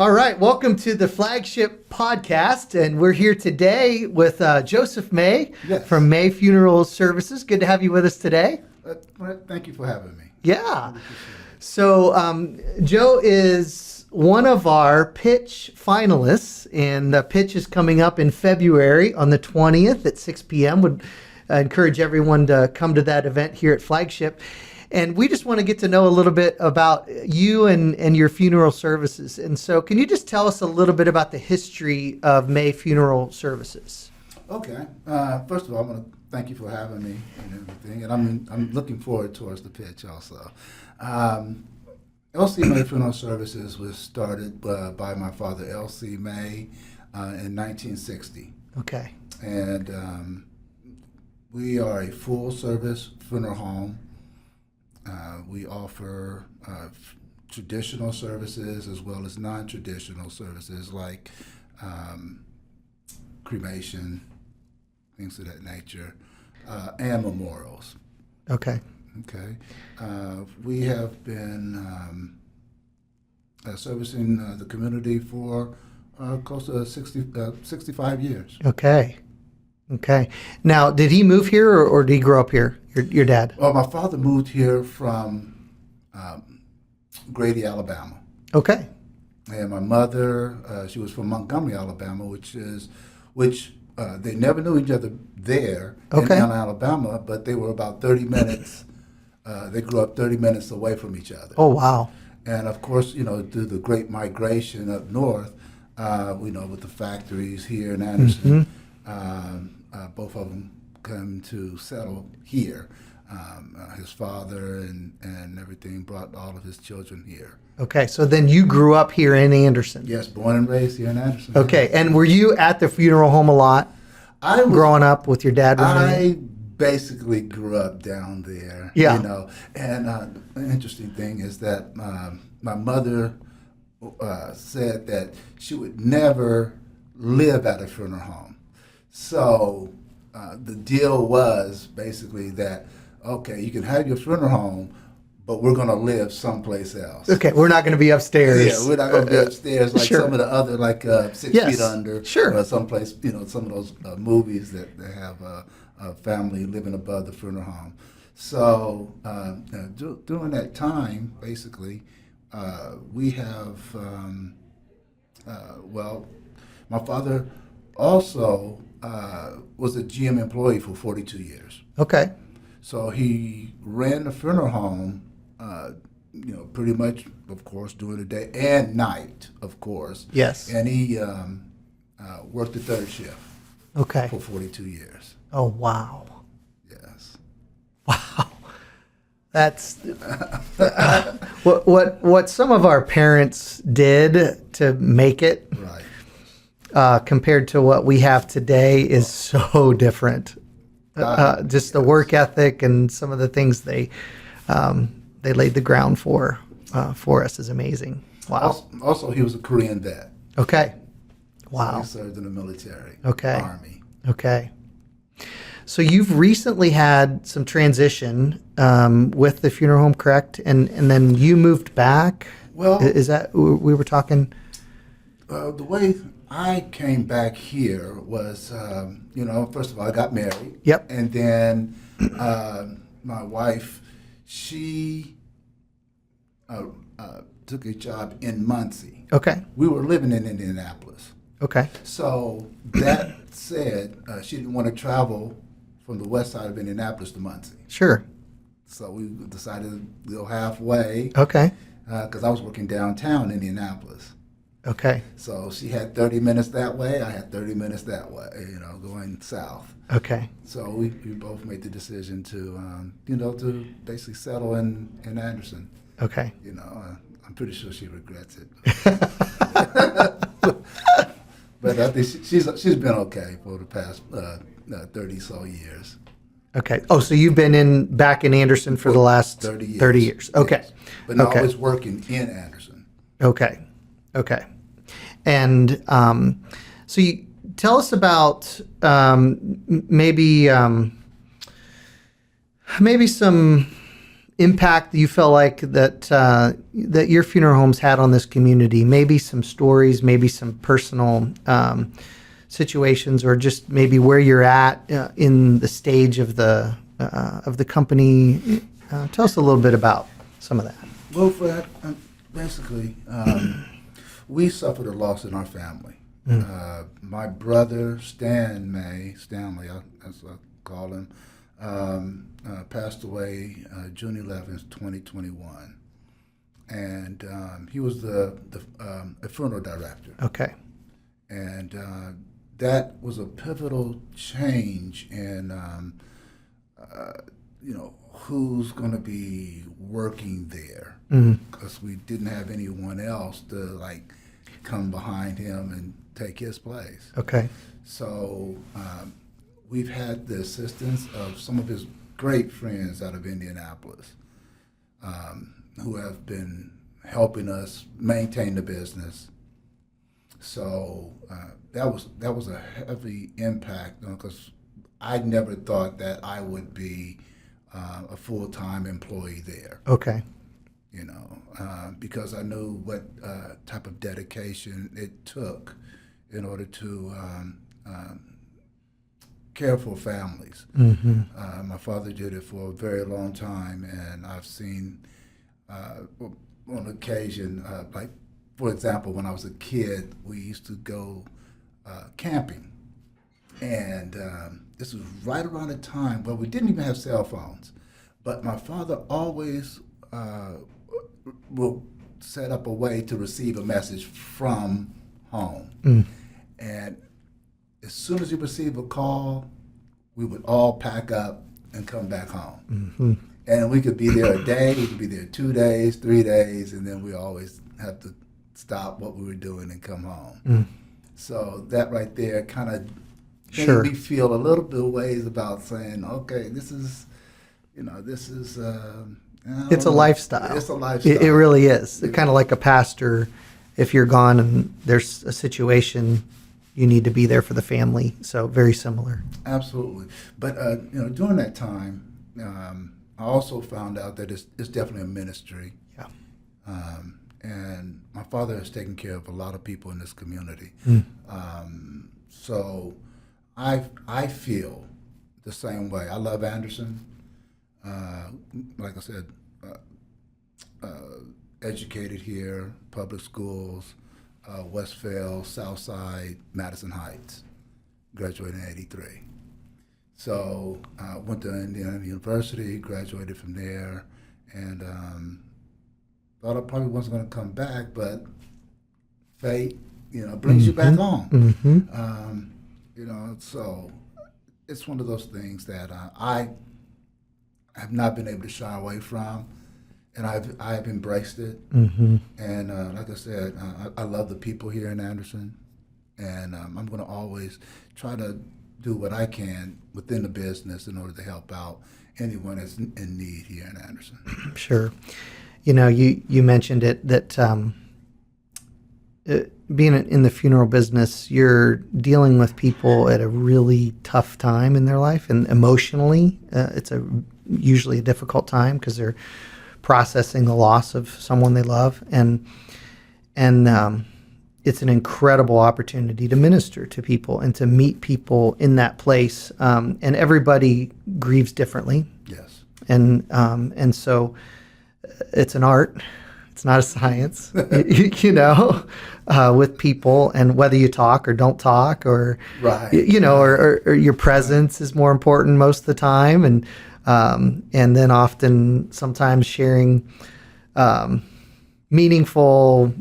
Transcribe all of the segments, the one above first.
All right, welcome to the Flagship podcast, and we're here today with Joseph May from May Funeral Services. Good to have you with us today. Thank you for having me. Yeah. So Joe is one of our pitch finalists, and the pitch is coming up in February on the 20th at 6 p.m. Would encourage everyone to come to that event here at Flagship. And we just want to get to know a little bit about you and your funeral services. And so can you just tell us a little bit about the history of May Funeral Services? Okay. First of all, I want to thank you for having me and everything. And I'm looking forward towards the pitch also. L.C. May Funeral Services was started by my father, L.C. May, in 1960. Okay. And we are a full-service funeral home. We offer traditional services as well as non-traditional services like cremation, things of that nature, and memorials. Okay. Okay. We have been servicing the community for close to 65 years. Okay. Okay. Now, did he move here or did he grow up here, your dad? Well, my father moved here from Grady, Alabama. Okay. And my mother, she was from Montgomery, Alabama, which they never knew each other there in Alabama, but they were about 30 minutes. They grew up 30 minutes away from each other. Oh, wow. And of course, through the great migration up north, with the factories here in Anderson, both of them come to settle here. His father and everything brought all of his children here. Okay, so then you grew up here in Anderson. Yes, born and raised here in Anderson. Okay, and were you at the funeral home a lot growing up with your dad? I basically grew up down there. Yeah. And an interesting thing is that my mother said that she would never live at a funeral home. So the deal was basically that, okay, you can have your funeral home, but we're going to live someplace else. Okay, we're not going to be upstairs. Yeah, we're not going to be upstairs like some of the other, like 6 Feet Under. Sure. Or someplace, some of those movies that they have a family living above the funeral home. So during that time, basically, we have, my father also was a GM employee for 42 years. Okay. So he ran the funeral home, pretty much, of course, during the day and night, of course. Yes. And he worked the third shift. Okay. For 42 years. Oh, wow. Yes. Wow. That's what some of our parents did to make it. Right. Compared to what we have today is so different. Just the work ethic and some of the things they laid the ground for us is amazing. Wow. Also, he was a Korean vet. Okay. Wow. So he served in the military. Okay. Army. Okay. So you've recently had some transition with the funeral home, correct? And then you moved back. Well, is that we were talking? The way I came back here was, first of all, I got married. Yep. And then my wife, she took a job in Muncie. Okay. We were living in Indianapolis. Okay. So that said, she didn't want to travel from the west side of Indianapolis to Muncie. Sure. So we decided to go halfway. Okay. Because I was working downtown Indianapolis. Okay. So she had 30 minutes that way. I had 30 minutes that way, going south. Okay. So we both made the decision to, to basically settle in Anderson. Okay. I'm pretty sure she regrets it. But I think she's been okay for the past 30 so years. Okay. Oh, so you've been back in Anderson for the last 30 years. 30 years. Okay. Yes. But not always working in Anderson. Okay. Okay. And so you tell us about maybe some impact you feel like that that your funeral homes had on this community? Maybe some stories, maybe some personal situations, or just maybe where you're at in the stage of the company. Tell us a little bit about some of that. Well, Fred, basically, we suffered a loss in our family. My brother, Stanley, as I call him, passed away June 11th, 2021. And he was a funeral director. Okay. And that was a pivotal change in, who's going to be working there. Because we didn't have anyone else to, come behind him and take his place. Okay. So we've had the assistance of some of his great friends out of Indianapolis who have been helping us maintain the business. So that was a heavy impact because I never thought that I would be a full-time employee there. Okay. Because I knew what type of dedication it took in order to care for families. My father did it for a very long time, and I've seen on occasion, for example, when I was a kid, we used to go camping. And this was right around the time where we didn't even have cell phones. But my father always will set up a way to receive a message from home. And as soon as you receive a call, we would all pack up and come back home. And we could be there a day, we could be there 2 days, 3 days, and then we always have to stop what we were doing and come home. So that right there kind of made me feel a little bit of ways about saying, okay, this is. It's a lifestyle. It's a lifestyle. It really is. Kind of like a pastor. If you're gone and there's a situation, you need to be there for the family. So very similar. Absolutely. But during that time, I also found out that it's definitely a ministry. Yeah. And my father has taken care of a lot of people in this community. So I feel the same way. I love Anderson. Like I said, educated here, public schools, Westfield, Southside, Madison Heights, graduated in '83. So I went to Indiana University, graduated from there, and thought I probably wasn't going to come back, but fate, brings you back home. So it's one of those things that I have not been able to shy away from, and I've embraced it. And like I said, I love the people here in Anderson, and I'm going to always try to do what I can within the business in order to help out anyone that's in need here in Anderson. Sure. You mentioned it that being in the funeral business, you're dealing with people at a really tough time in their life, and emotionally, it's usually a difficult time because they're processing the loss of someone they love, and it's an incredible opportunity to minister to people and to meet people in that place, and everybody grieves differently. Yes. And so it's an art. It's not a science, with people, and whether you talk or don't talk, or right, or your presence is more important most of the time, and then often sometimes sharing meaningful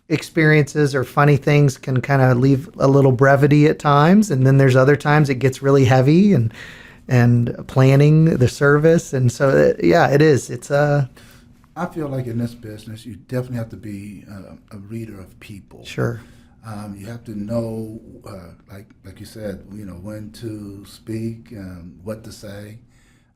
experiences or funny things can kind of leave a little brevity at times, and then there's other times it gets really heavy and planning the service, and so it is. It's I feel like in this business, you definitely have to be a reader of people. Sure. You have to know, like you said, when to speak, what to say.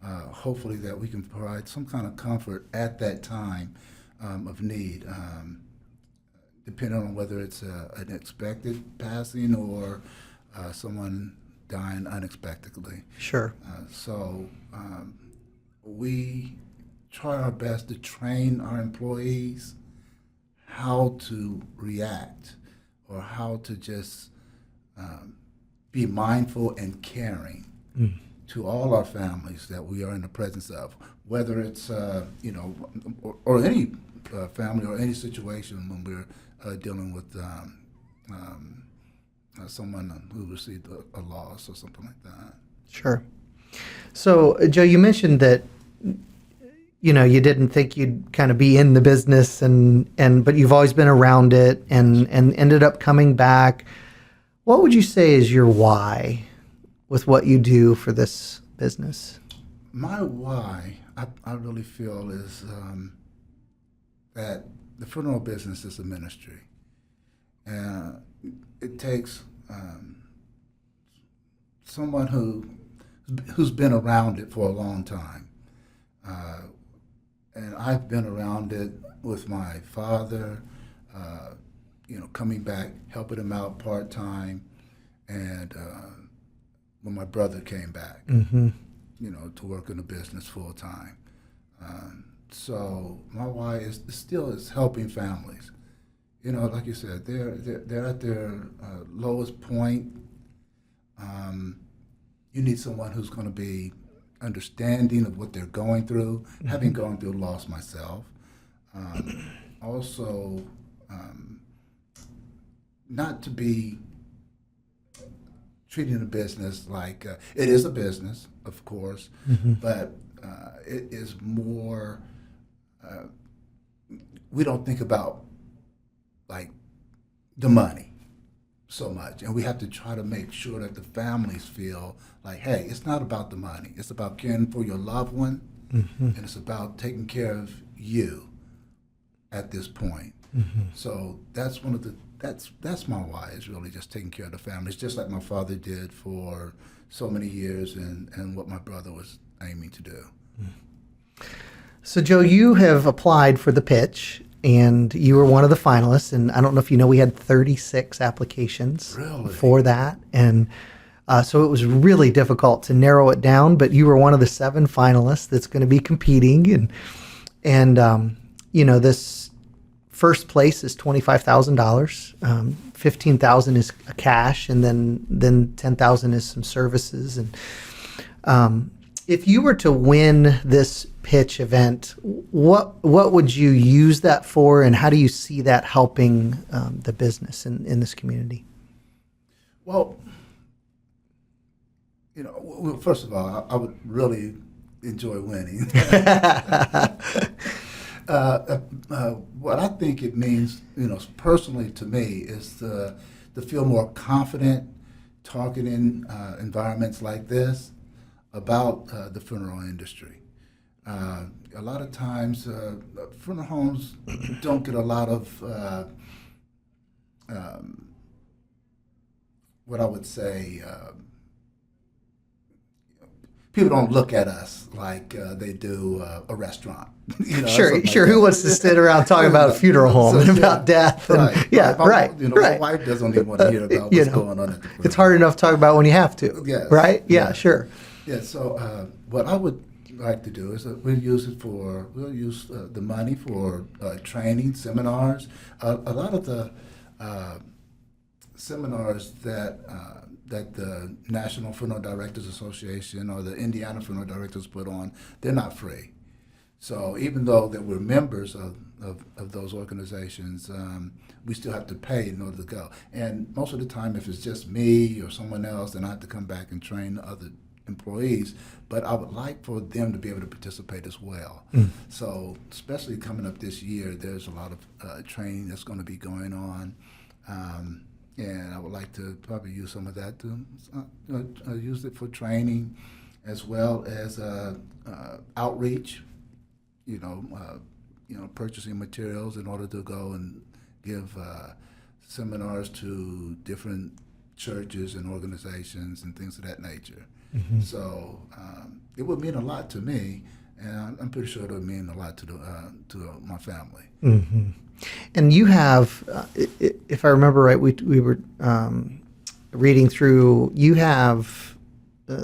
Hopefully that we can provide some kind of comfort at that time of need, depending on whether it's an expected passing or someone dying unexpectedly. Sure. So we try our best to train our employees how to react or how to just be mindful and caring to all our families that we are in the presence of, whether it's or any family or any situation when we're dealing with someone who received a loss or something like that. Sure. So, Joe, you mentioned that you didn't think you'd kind of be in the business, but you've always been around it and ended up coming back. What would you say is your why with what you do for this business? My why, I really feel, is that the funeral business is a ministry. And it takes someone who's been around it for a long time. And I've been around it with my father, coming back, helping him out part-time, and when my brother came back, to work in the business full-time. So my why is helping families. Like you said, they're at their lowest point. You need someone who's going to be understanding of what they're going through, having gone through loss myself. Also, not to be treating the business like it is a business, of course, but it is more. We don't think about like the money so much, and we have to try to make sure that the families feel like, hey, it's not about the money. It's about caring for your loved one, and it's about taking care of you at this point. So that's that's my why, is really just taking care of the families, just like my father did for so many years, and what my brother was aiming to do. So, Joe, you have applied for the pitch, and you were one of the finalists. And I don't know if you know, we had 36 applications for that. And so it was really difficult to narrow it down, but you were one of the 7 finalists that's going to be competing. And this first place is $25,000. $15,000 is a cash, and then $10,000 is some services. And if you were to win this pitch event, what would you use that for, and how do you see that helping the business in this community? Well, first of all, I would really enjoy winning. What I think it means, personally to me, is to feel more confident talking in environments like this about the funeral industry. A lot of times, funeral homes don't get a lot of what I would say. People don't look at us like they do a restaurant. Sure. Like Who wants to sit around talking about a funeral home and about death? And, right. right. My wife doesn't even want to hear about what's going on at the funeral. It's hard enough to talk about when you have to. Yes. Right? Yeah, sure. Yeah, so what I would like to do is we'll use the money for training, seminars. A lot of the seminars that the National Funeral Directors Association or the Indiana Funeral Directors put on, they're not free. So even though that we're members of those organizations, we still have to pay in order to go. And most of the time, if it's just me or someone else, then I have to come back and train other employees. But I would like for them to be able to participate as well. So especially coming up this year, there's a lot of training that's going to be going on. And I would like to probably use some of that to use it for training, as well as outreach. Purchasing materials in order to go and give seminars to different churches and organizations and things of that nature. So it would mean a lot to me, and I'm pretty sure it would mean a lot to my family. And you have, if I remember right, we were reading through, you have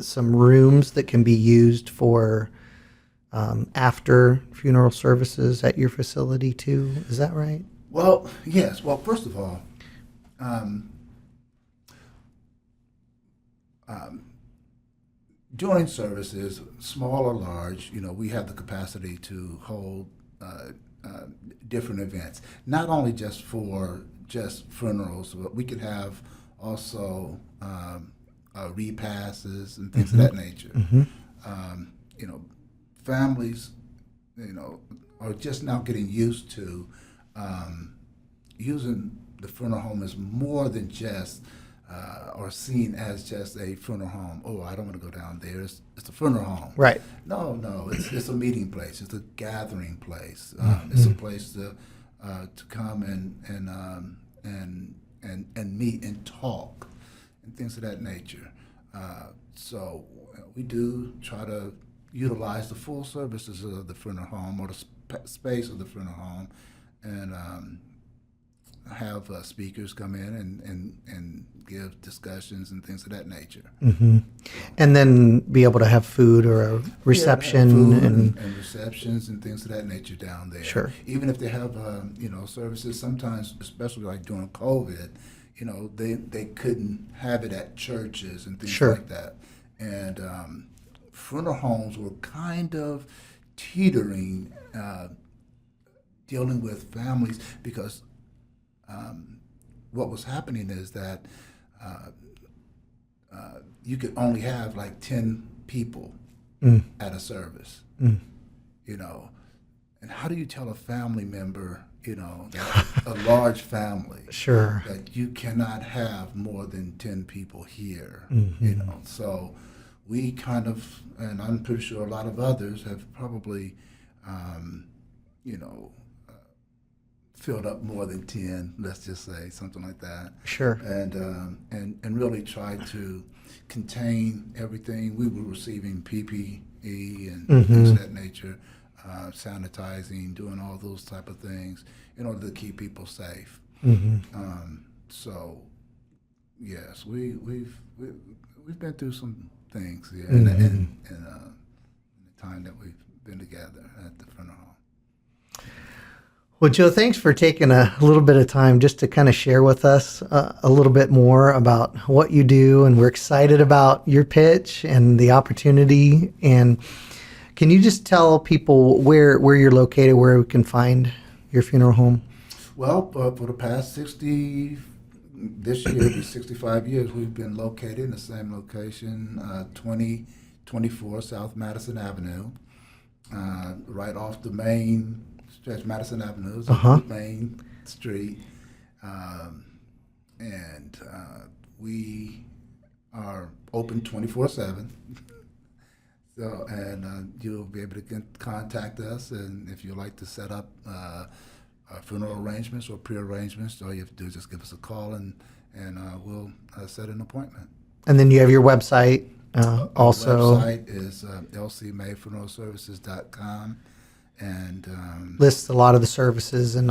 some rooms that can be used for after funeral services at your facility too. Is that right? Well, yes. Well, first of all, um, during services, small or large, we have the capacity to hold different events. Not only just for just funerals, but we could have also repasses and things of that nature. Um, you know, families, are just now getting used to using the funeral home as more than just or seen as just a funeral home. Oh, I don't want to go down there. It's a funeral home. Right. No, it's a meeting place. It's a gathering place. It's a place to come and meet and talk and things of that nature. So we do try to utilize the full services of the funeral home or the space of the funeral home, and have speakers come in and give discussions and things of that nature. And then be able to have food or a reception Food and receptions and things of that nature down there. Sure. Even if they have services, sometimes, especially like during COVID, they couldn't have it at churches and things Sure. like that. And funeral homes were kind of teetering, dealing with families, because what was happening is that you could only have like 10 people at a service, and how do you tell a family member, that a large family, Sure. that you cannot have more than 10 people here, so we kind of, and I'm pretty sure a lot of others have probably, filled up more than 10, let's just say, something like that. Sure. And really try to contain everything. We were receiving PPE and things of that nature, sanitizing, doing all those type of things in order to keep people safe. So, yes, we've been through some things here in the time that we've been together at the funeral home. Well, Joe, thanks for taking a little bit of time just to kind of share with us a little bit more about what you do. And we're excited about your pitch and the opportunity. And can you just tell people where you're located, where we can find your funeral home? Well, for the past this year, it'll be 65 years, we've been located in the same location, 2024 South Madison Avenue, right off the main stretch. Madison Avenue is the main street, and we are open 24/7. So, and you'll be able to contact us, and if you'd like to set up funeral arrangements or pre-arrangements, all you have to do is just give us a call, and we'll set an appointment. And then you have your website also. Our website is lcmayfuneralservices.com, and lists a lot of the services and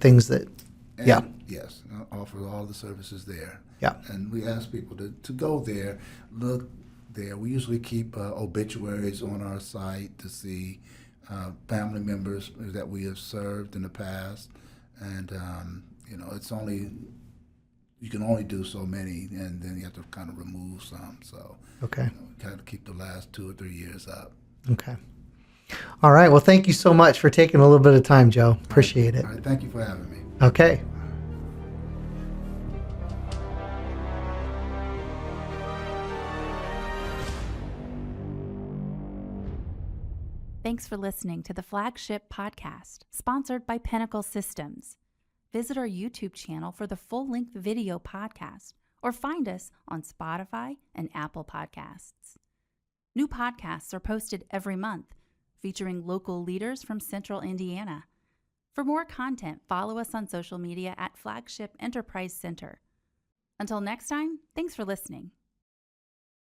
things that, yes, offer all the services there. Yeah. And we ask people to go there, look there. We usually keep obituaries on our site to see family members that we have served in the past, and it's only, you can only do so many, and then you have to kind of remove some. So Okay. Kind of keep the last 2 or 3 years up. Okay. All right. Well, thank you so much for taking a little bit of time, Joe. Appreciate it. All right, thank you for having me. Okay. Thanks for listening to the Flagship podcast, sponsored by Pinnacle Systems. Visit our YouTube channel for the full-length video podcast, or find us on Spotify and Apple Podcasts. New podcasts are posted every month, featuring local leaders from Central Indiana. For more content, follow us on social media at Flagship Enterprise Center. Until next time, thanks for listening.